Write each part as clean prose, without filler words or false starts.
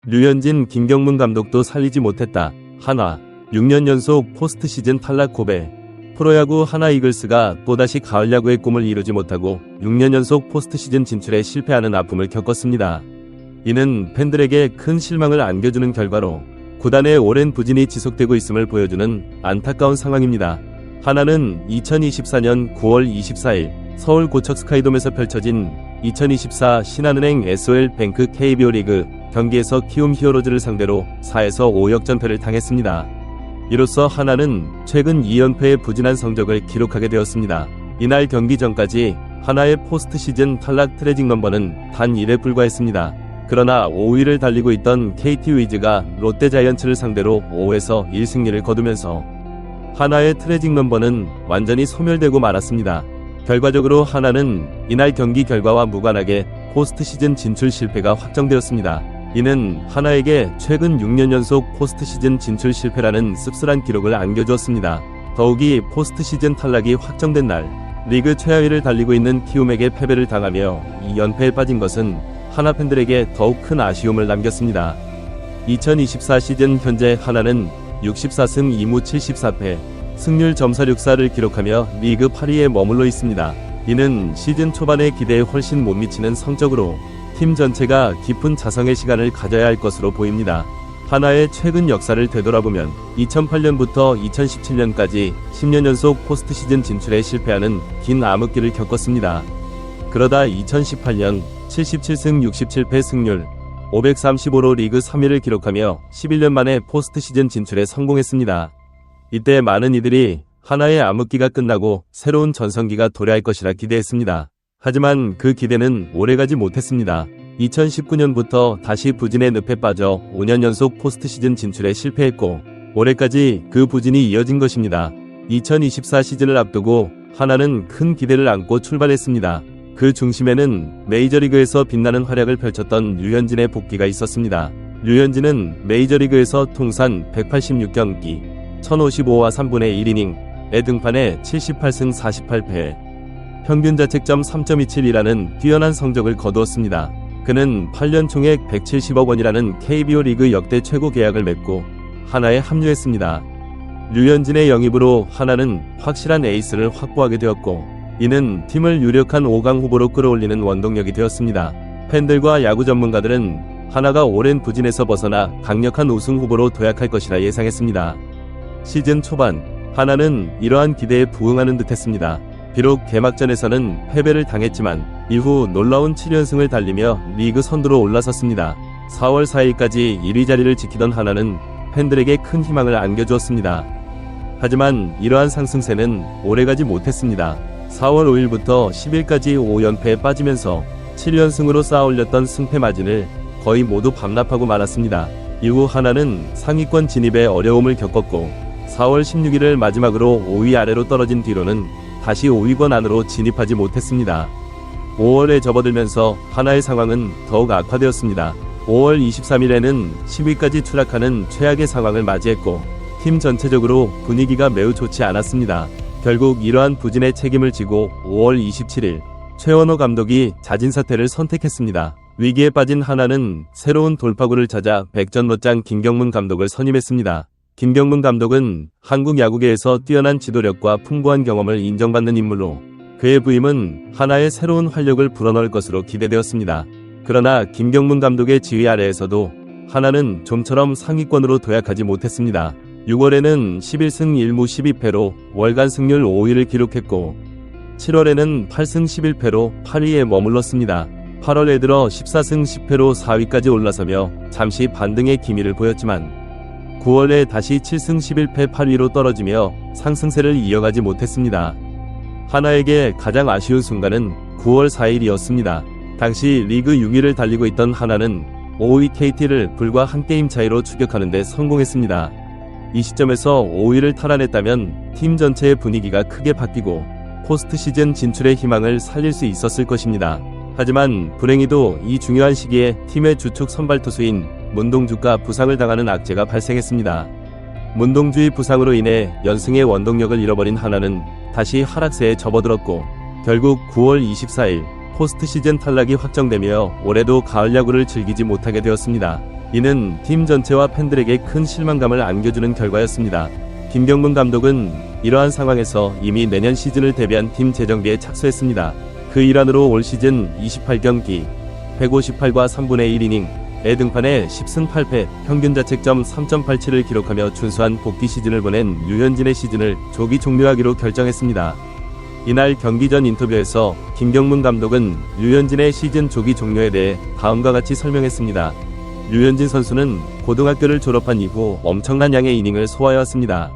류현진, 김경문 감독도 살리지 못했다. 한화 6년 연속 포스트 시즌 탈락 고배. 프로야구 한화 이글스가 또다시 가을 야구의 꿈을 이루지 못하고 6년 연속 포스트 시즌 진출에 실패하는 아픔을 겪었습니다. 이는 팬들에게 큰 실망을 안겨주는 결과로 구단의 오랜 부진이 지속되고 있음을 보여주는 안타까운 상황입니다. 한화는 2024년 9월 24일 서울 고척 스카이돔에서 펼쳐진 2024 신한은행 SOL 뱅크 KBO 리그 경기에서 키움 히어로즈를 상대로 4에서 5역전패를 당했습니다. 이로써 한화는 최근 2연패의 부진한 성적을 기록하게 되었습니다. 이날 경기 전까지 한화의 포스트 시즌 탈락 트래직 넘버는 단 1에 불과했습니다. 그러나 5위를 달리고 있던 KT 위즈가 롯데 자이언츠를 상대로 5에서 1승리를 거두면서 한화의 트래직 넘버는 완전히 소멸되고 말았습니다. 결과적으로 한화는 이날 경기 결과와 무관하게 포스트 시즌 진출 실패가 확정되었습니다. 이는 한화에게 최근 6년 연속 포스트 시즌 진출 실패라는 씁쓸한 기록을 안겨주었습니다. 더욱이 포스트 시즌 탈락이 확정된 날 리그 최하위를 달리고 있는 키움에게 패배를 당하며 2연패에 빠진 것은 한화 팬들에게 더욱 큰 아쉬움을 남겼습니다. 2024 시즌 현재 한화는 64승 2무 74패, 승률 점사륙사를 기록하며 리그 8위에 머물러 있습니다. 이는 시즌 초반의 기대에 훨씬 못 미치는 성적으로 팀 전체가 깊은 자성의 시간을 가져야 할 것으로 보입니다. 한화의 최근 역사를 되돌아보면 2008년부터 2017년까지 10년 연속 포스트 시즌 진출에 실패하는 긴 암흑기를 겪었습니다. 그러다 2018년 77승 67패 승률 535로 리그 3위를 기록하며 11년 만에 포스트 시즌 진출에 성공했습니다. 이때 많은 이들이 한화의 암흑기가 끝나고 새로운 전성기가 도래할 것이라 기대했습니다. 하지만 그 기대는 오래가지 못했습니다. 2019년부터 다시 부진의 늪에 빠져 5년 연속 포스트 시즌 진출에 실패했고 올해까지 그 부진이 이어진 것입니다. 2024 시즌을 앞두고 한화는 큰 기대를 안고 출발했습니다. 그 중심에는 메이저리그에서 빛나는 활약을 펼쳤던 류현진의 복귀가 있었습니다. 류현진은 메이저리그에서 통산 186경기, 1055와 3분의 1이닝에 등판해 78승 48패, 평균 자책점 3.27이라는 뛰어난 성적을 거두었습니다. 그는 8년 총액 170억 원이라는 KBO 리그 역대 최고 계약을 맺고 한화에 합류했습니다. 류현진의 영입으로 한화는 확실한 에이스를 확보하게 되었고 이는 팀을 유력한 5강 후보로 끌어올리는 원동력이 되었습니다. 팬들과 야구 전문가들은 한화가 오랜 부진에서 벗어나 강력한 우승 후보로 도약할 것이라 예상했습니다. 시즌 초반 한화는 이러한 기대에 부응하는 듯했습니다. 비록 개막전에서는 패배를 당했지만 이후 놀라운 7연승을 달리며 리그 선두로 올라섰습니다. 4월 4일까지 1위 자리를 지키던 한화는 팬들에게 큰 희망을 안겨주었습니다. 하지만 이러한 상승세는 오래가지 못했습니다. 4월 5일부터 10일까지 5연패에 빠지면서 7연승으로 쌓아올렸던 승패 마진을 거의 모두 반납하고 말았습니다. 이후 한화는 상위권 진입에 어려움을 겪었고 4월 16일을 마지막으로 5위 아래로 떨어진 뒤로는 다시 5위권 안으로 진입하지 못했습니다. 5월에 접어들면서 한화의 상황은 더욱 악화되었습니다. 5월 23일에는 10위까지 추락하는 최악의 상황을 맞이했고 팀 전체적으로 분위기가 매우 좋지 않았습니다. 결국 이러한 부진의 책임을 지고 5월 27일 최원호 감독이 자진사퇴를 선택했습니다. 위기에 빠진 한화는 새로운 돌파구를 찾아 백전노장 김경문 감독을 선임했습니다. 김경문 감독은 한국 야구계에서 뛰어난 지도력과 풍부한 경험을 인정받는 인물로 그의 부임은 한화의 새로운 활력을 불어넣을 것으로 기대되었습니다. 그러나 김경문 감독의 지휘 아래에서도 한화는 좀처럼 상위권으로 도약하지 못했습니다. 6월에는 11승 1무 12패로 월간 승률 5위를 기록했고 7월에는 8승 11패로 8위에 머물렀습니다. 8월에 들어 14승 10패로 4위까지 올라서며 잠시 반등의 기미를 보였지만 9월에 다시 7승 11패 8위로 떨어지며 상승세를 이어가지 못했습니다. 한화에게 가장 아쉬운 순간은 9월 4일이었습니다. 당시 리그 6위를 달리고 있던 한화는 5위 KT를 불과 한 게임 차이로 추격하는 데 성공했습니다. 이 시점에서 5위를 탈환했다면 팀 전체의 분위기가 크게 바뀌고 포스트 시즌 진출의 희망을 살릴 수 있었을 것입니다. 하지만 불행히도 이 중요한 시기에 팀의 주축 선발 투수인 문동주가 부상을 당하는 악재가 발생했습니다. 문동주의 부상으로 인해 연승의 원동력을 잃어버린 한화는 다시 하락세에 접어들었고 결국 9월 24일 포스트 시즌 탈락이 확정되며 올해도 가을 야구를 즐기지 못하게 되었습니다. 이는 팀 전체와 팬들에게 큰 실망감을 안겨주는 결과였습니다. 김경문 감독은 이러한 상황에서 이미 내년 시즌을 대비한 팀 재정비에 착수했습니다. 그 일환으로 올 시즌 28경기 158과 3분의 1이닝에 등판해 10승 8패 평균 자책점 3.87을 기록하며 준수한 복귀 시즌을 보낸 류현진의 시즌을 조기 종료하기로 결정했습니다. 이날 경기 전 인터뷰에서 김경문 감독은 류현진의 시즌 조기 종료에 대해 다음과 같이 설명했습니다. 류현진 선수는 고등학교를 졸업한 이후 엄청난 양의 이닝을 소화해왔습니다.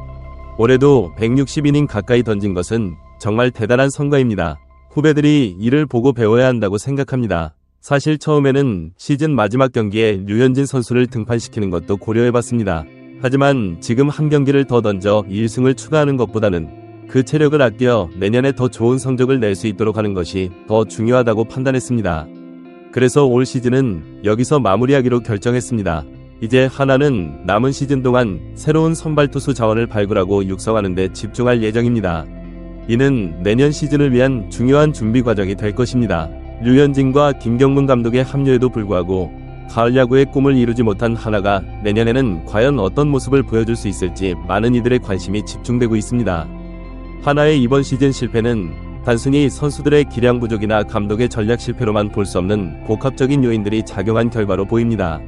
올해도 160이닝 가까이 던진 것은 정말 대단한 성과입니다. 후배들이 이를 보고 배워야 한다고 생각합니다. 사실 처음에는 시즌 마지막 경기에 류현진 선수를 등판시키는 것도 고려해봤습니다. 하지만 지금 한 경기를 더 던져 1승을 추가하는 것보다는 그 체력을 아껴 내년에 더 좋은 성적을 낼 수 있도록 하는 것이 더 중요하다고 판단했습니다. 그래서 올 시즌은 여기서 마무리하기로 결정했습니다. 이제 하나는 남은 시즌 동안 새로운 선발 투수 자원을 발굴하고 육성하는 데 집중할 예정입니다. 이는 내년 시즌을 위한 중요한 준비 과정이 될 것입니다. 류현진과 김경문 감독의 합류에도 불구하고 가을 야구의 꿈을 이루지 못한 하나가 내년에는 과연 어떤 모습을 보여줄 수 있을지 많은 이들의 관심이 집중되고 있습니다. 하나의 이번 시즌 실패는 단순히 선수들의 기량 부족이나 감독의 전략 실패로만 볼 수 없는 복합적인 요인들이 작용한 결과로 보입니다.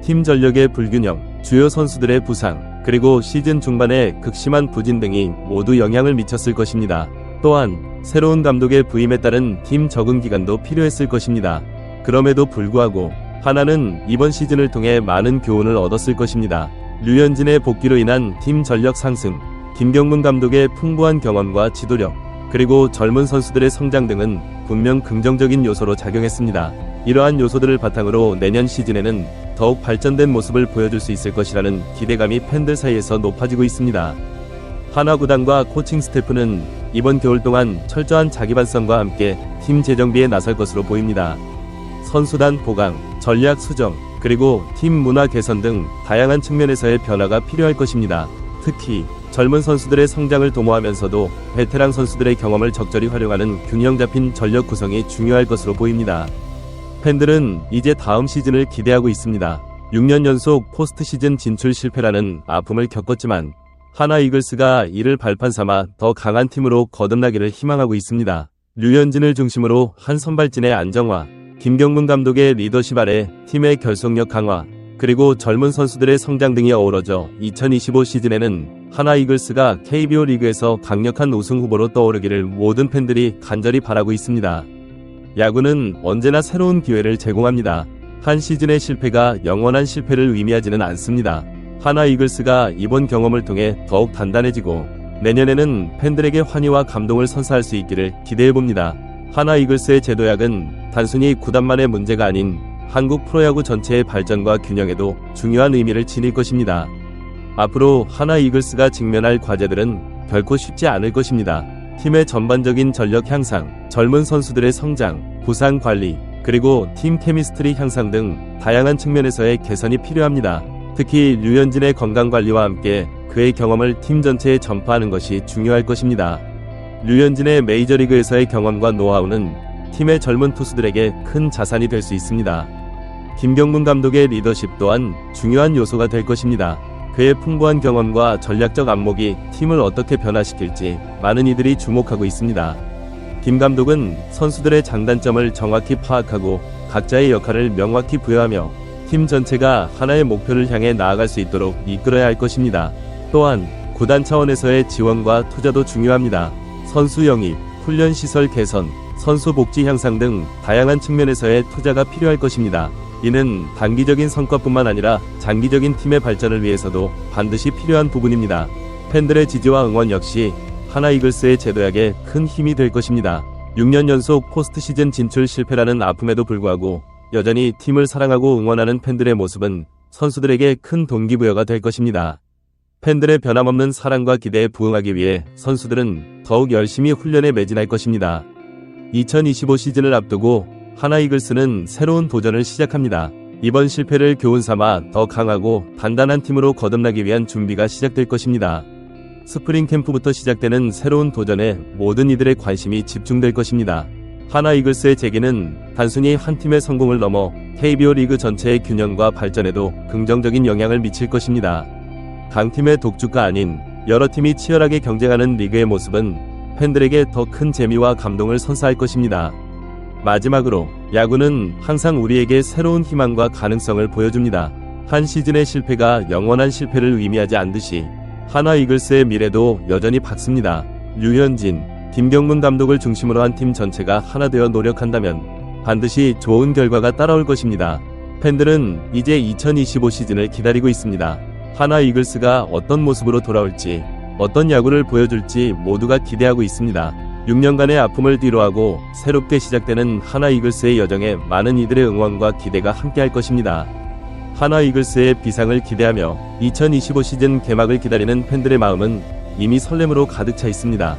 팀 전력의 불균형, 주요 선수들의 부상, 그리고 시즌 중반의 극심한 부진 등이 모두 영향을 미쳤을 것입니다. 또한 새로운 감독의 부임에 따른 팀 적응 기간도 필요했을 것입니다. 그럼에도 불구하고 하나는 이번 시즌을 통해 많은 교훈을 얻었을 것입니다. 류현진의 복귀로 인한 팀 전력 상승, 김경문 감독의 풍부한 경험과 지도력, 그리고 젊은 선수들의 성장 등은 분명 긍정적인 요소로 작용했습니다. 이러한 요소들을 바탕으로 내년 시즌에는 더욱 발전된 모습을 보여줄 수 있을 것이라는 기대감이 팬들 사이에서 높아지고 있습니다. 하나 구단과 코칭 스태프는 이번 겨울 동안 철저한 자기반성과 함께 팀 재정비에 나설 것으로 보입니다. 선수단 보강, 전략 수정, 그리고 팀 문화 개선 등 다양한 측면에서의 변화가 필요할 것입니다. 특히 젊은 선수들의 성장을 도모하면서도 베테랑 선수들의 경험을 적절히 활용하는 균형 잡힌 전력 구성이 중요할 것으로 보입니다. 팬들은 이제 다음 시즌을 기대하고 있습니다. 6년 연속 포스트 시즌 진출 실패라는 아픔을 겪었지만 하나 이글스가 이를 발판 삼아 더 강한 팀으로 거듭나기를 희망하고 있습니다. 류현진을 중심으로 한 선발진의 안정화, 김경문 감독의 리더십 아래 팀의 결속력 강화, 그리고 젊은 선수들의 성장 등이 어우러져 2025 시즌에는 하나 이글스가 KBO 리그에서 강력한 우승 후보로 떠오르기를 모든 팬들이 간절히 바라고 있습니다. 야구는 언제나 새로운 기회를 제공합니다. 한 시즌의 실패가 영원한 실패를 의미하지는 않습니다. 하나 이글스가 이번 경험을 통해 더욱 단단해지고 내년에는 팬들에게 환희와 감동을 선사할 수 있기를 기대해봅니다. 하나 이글스의 제도약은 단순히 구단만의 문제가 아닌 한국 프로야구 전체의 발전과 균형에도 중요한 의미를 지닐 것입니다. 앞으로 하나 이글스가 직면할 과제들은 결코 쉽지 않을 것입니다. 팀의 전반적인 전력 향상, 젊은 선수들의 성장, 부상 관리, 그리고 팀 케미스트리 향상 등 다양한 측면에서의 개선이 필요합니다. 특히 류현진의 건강관리와 함께 그의 경험을 팀 전체에 전파하는 것이 중요할 것입니다. 류현진의 메이저리그에서의 경험과 노하우는 팀의 젊은 투수들에게 큰 자산이 될 수 있습니다. 김경문 감독의 리더십 또한 중요한 요소가 될 것입니다. 그의 풍부한 경험과 전략적 안목이 팀을 어떻게 변화시킬지 많은 이들이 주목하고 있습니다. 김 감독은 선수들의 장단점을 정확히 파악하고 각자의 역할을 명확히 부여하며 팀 전체가 하나의 목표를 향해 나아갈 수 있도록 이끌어야 할 것입니다. 또한 구단 차원에서의 지원과 투자도 중요합니다. 선수 영입, 훈련 시설 개선, 선수 복지 향상 등 다양한 측면에서의 투자가 필요할 것입니다. 이는 단기적인 성과뿐만 아니라 장기적인 팀의 발전을 위해서도 반드시 필요한 부분입니다. 팬들의 지지와 응원 역시 하나 이글스의 제도약에 큰 힘이 될 것입니다. 6년 연속 포스트 시즌 진출 실패라는 아픔에도 불구하고 여전히 팀을 사랑하고 응원하는 팬들의 모습은 선수들에게 큰 동기부여가 될 것입니다. 팬들의 변함없는 사랑과 기대에 부응하기 위해 선수들은 더욱 열심히 훈련에 매진할 것입니다. 2025 시즌을 앞두고 하나 이글스는 새로운 도전을 시작합니다. 이번 실패를 교훈 삼아 더 강하고 단단한 팀으로 거듭나기 위한 준비가 시작될 것입니다. 스프링 캠프부터 시작되는 새로운 도전에 모든 이들의 관심이 집중될 것입니다. 하나 이글스의 재기는 단순히 한 팀의 성공을 넘어 KBO 리그 전체의 균형과 발전에도 긍정적인 영향을 미칠 것입니다. 강팀의 독주가 아닌 여러 팀이 치열하게 경쟁하는 리그의 모습은 팬들에게 더 큰 재미와 감동을 선사할 것입니다. 마지막으로 야구는 항상 우리에게 새로운 희망과 가능성을 보여줍니다. 한 시즌의 실패가 영원한 실패를 의미하지 않듯이 하나 이글스의 미래도 여전히 밝습니다. 류현진, 김경문 감독을 중심으로 한 팀 전체가 하나 되어 노력한다면 반드시 좋은 결과가 따라올 것입니다. 팬들은 이제 2025 시즌을 기다리고 있습니다. 하나 이글스가 어떤 모습으로 돌아올지, 어떤 야구를 보여줄지 모두가 기대하고 있습니다. 6년간의 아픔을 뒤로하고 새롭게 시작되는 하나 이글스의 여정에 많은 이들의 응원과 기대가 함께할 것입니다. 하나 이글스의 비상을 기대하며 2025 시즌 개막을 기다리는 팬들의 마음은 이미 설렘으로 가득 차 있습니다.